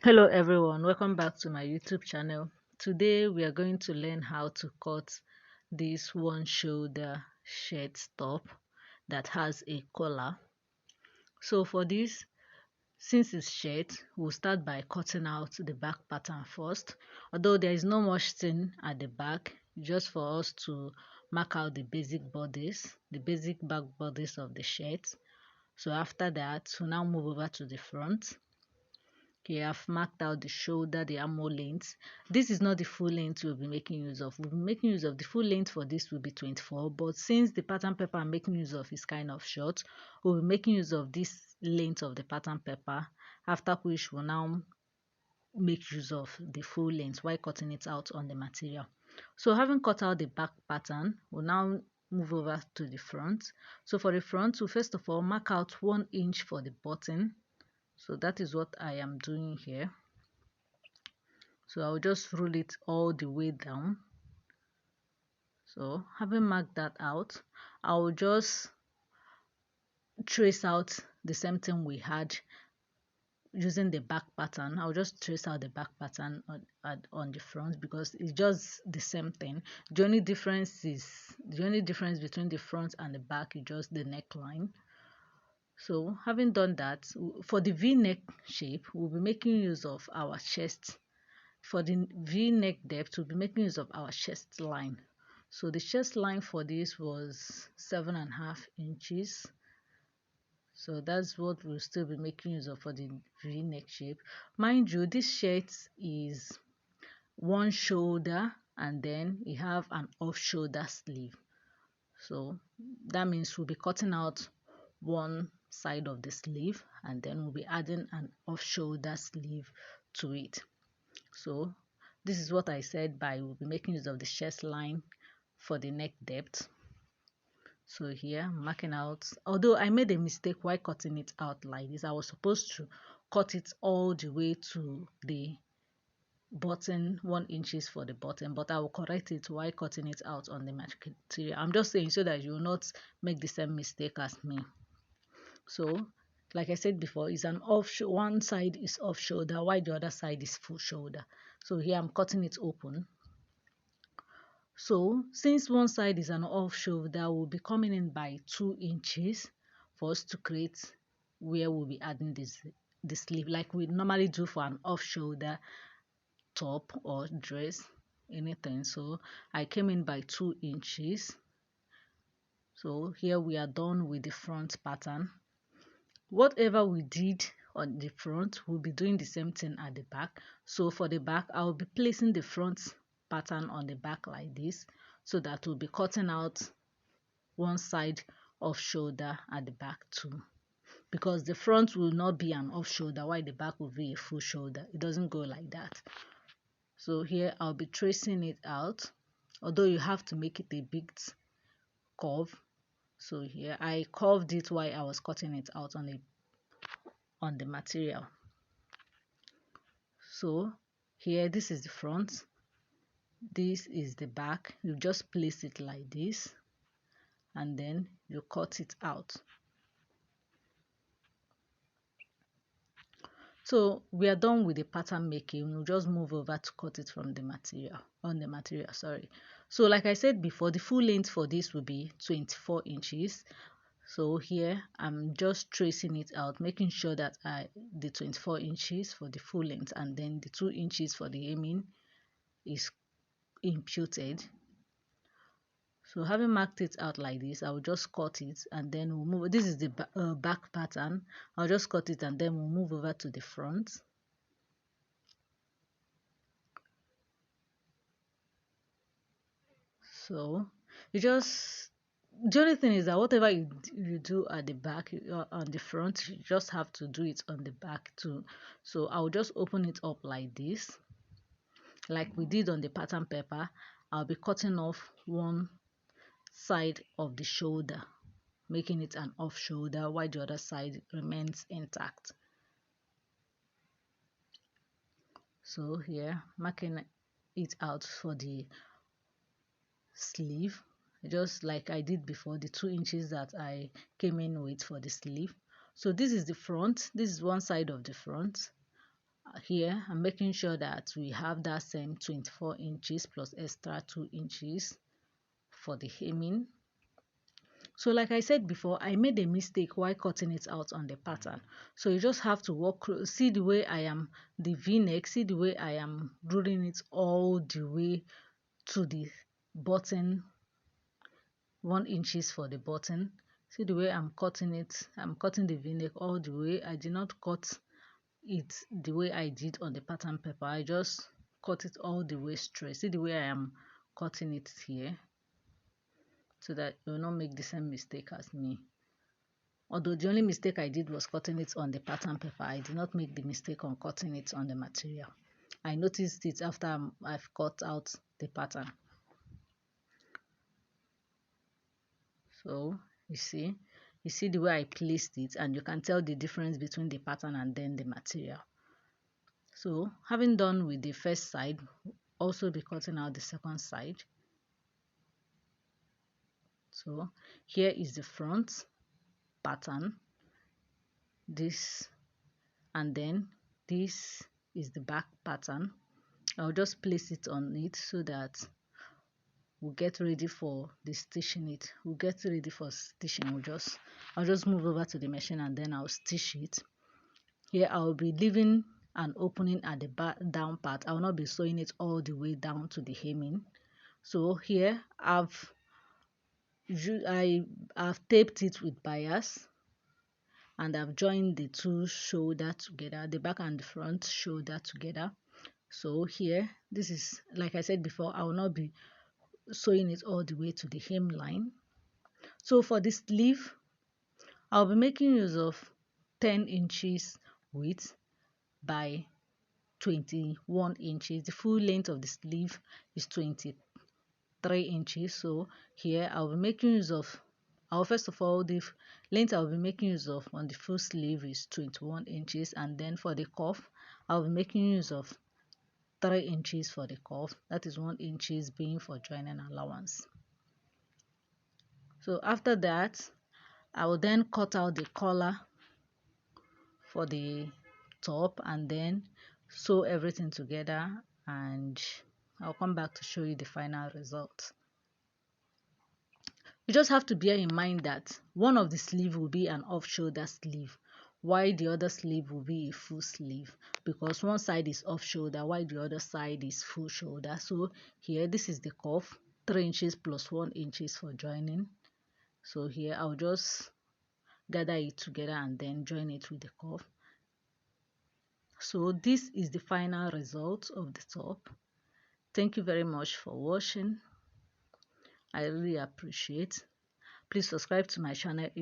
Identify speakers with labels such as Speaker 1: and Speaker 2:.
Speaker 1: Hello everyone, welcome back to my YouTube channel. Today we are going to learn how to cut this one shoulder shirt top that has a collar. So for this, since it's shirt, we'll start by cutting out the back pattern first. Although there is no much thing at the back, just for us to mark out the basic bodies, the basic back bodies of the shirt. So after that, we'll now move over to the front. Okay, I've marked out the shoulder, the armhole length. This is not the full length we'll be making use of. We'll be making use of the full length for this will be 24, but since the pattern paper I'm making use of is kind of short, we'll be making use of this length of the pattern paper, after which we'll now make use of the full length while cutting it out on the material. So having cut out the back pattern, we'll now move over to the front. So for the front, we'll first of all mark out 1 inch for the button. So that is what I am doing here. So I'll just roll it all the way down. So having marked that out, I'll just trace out the same thing we had using the back pattern. I'll just trace out the back pattern on the front because it's just the same thing. The only difference between the front and the back is just the neckline. So having done that, for the V-neck shape, we'll be making use of our chest. For the V-neck depth, we'll be making use of our chest line. So the chest line for this was 7.5 inches. So that's what we'll still be making use of for the V-neck shape. Mind you, this shirt is one shoulder and then you have an off-shoulder sleeve. So that means we'll be cutting out one side of the sleeve and then we'll be adding an off-shoulder sleeve to it. So this is what I said by we'll be making use of the chest line for the neck depth. So here I'm marking out, although I made a mistake while cutting it out like this. I was supposed to cut it all the way to the button, 1 inches for the button, but I will correct it while cutting it out on the material. I'm just saying so that you will not make the same mistake as me. So like I said before, it's an one side is off shoulder while the other side is full shoulder. So here I'm cutting it open. So since one side is an off shoulder, we'll be coming in by 2 inches for us to create where we'll be adding the sleeve like we normally do for an off shoulder top or dress, anything. So I came in by 2 inches. So here we are done with the front pattern. Whatever we did on the front, we'll be doing the same thing at the back. So for the back, I'll be placing the front pattern on the back like this, so that we'll be cutting out one side off shoulder at the back too, because the front will not be an off shoulder while the back will be a full shoulder. It doesn't go like that. So here I'll be tracing it out, although you have to make it a big curve. So here I curved it while I was cutting it out on the material. So here, this is the front, this is the back. You just place it like this and then you cut it out. So we are done with the pattern making. We'll just move over to cut it from the material, sorry. So like I said before, the full length for this will be 24 inches. So here I'm just tracing it out, making sure that the 24 inches for the full length and then the 2 inches for the hemming is imputed. So having marked it out like this, I will just cut it and then we'll move. This is the back pattern. I'll just cut it and then we'll move over to the front. So the only thing is that whatever you do at the back, on the front, you just have to do it on the back too. So I'll just open it up like this, like we did on the pattern paper. I'll be cutting off one side of the shoulder, making it an off shoulder while the other side remains intact. So here, marking it out for the sleeve, just like I did before, the 2 inches that I came in with for the sleeve. So this is the front, this is one side of the front. here I'm making sure that we have that same 24 inches plus extra 2 inches for the hemming. So like I said before, I made a mistake while cutting it out on the pattern. So you just have to walk through, see the way I am, the v-neck, see the way I am rolling it all the way to the button, 1 inches for the button. See the way I'm cutting it, I'm cutting the v-neck all the way. I did not cut it the way I did on the pattern paper. I just cut it all the way straight. See the way I am cutting it here, so that you will not make the same mistake as me. Although the only mistake I did was cutting it on the pattern paper, I did not make the mistake on cutting it on the material. I noticed it after I've cut out the pattern. So you see the way I placed it, and you can tell the difference between the pattern and then the material. So having done with the first side, also be cutting out the second side. So here is the front pattern, this, and then this is the back pattern. I'll just place it on it so that we'll get ready for the stitching it. We'll get ready for stitching. I'll just move over to the machine and then I'll stitch it. Here I'll be leaving an opening at the back down part. I will not be sewing it all the way down to the hemming. So here I've taped it with bias, and I've joined the two shoulder together, the back and the front shoulder together. So here, this is, like I said before, I will not be sewing it all the way to the hemline. So for the sleeve, I'll be making use of 10 inches width by 21 inches. The full length of the sleeve is 23 inches. So here I'll be making use of, first of all, the length I'll be making use of on the full sleeve is 21 inches, and then for the cuff I'll be making use of 3 inches for the cuff. That is 1 inch being for joining allowance. So after that, I will then cut out the collar for the top and then sew everything together, and I'll come back to show you the final result. You just have to bear in mind that one of the sleeve will be an off-shoulder sleeve, while the other sleeve will be a full sleeve, because one side is off-shoulder while the other side is full shoulder. So here, this is the cuff, 3 inches plus 1 inch for joining. So here I'll just gather it together and then join it with the cuff. So this is the final result of the top. Thank you very much for watching. I really appreciate. Please subscribe to my channel if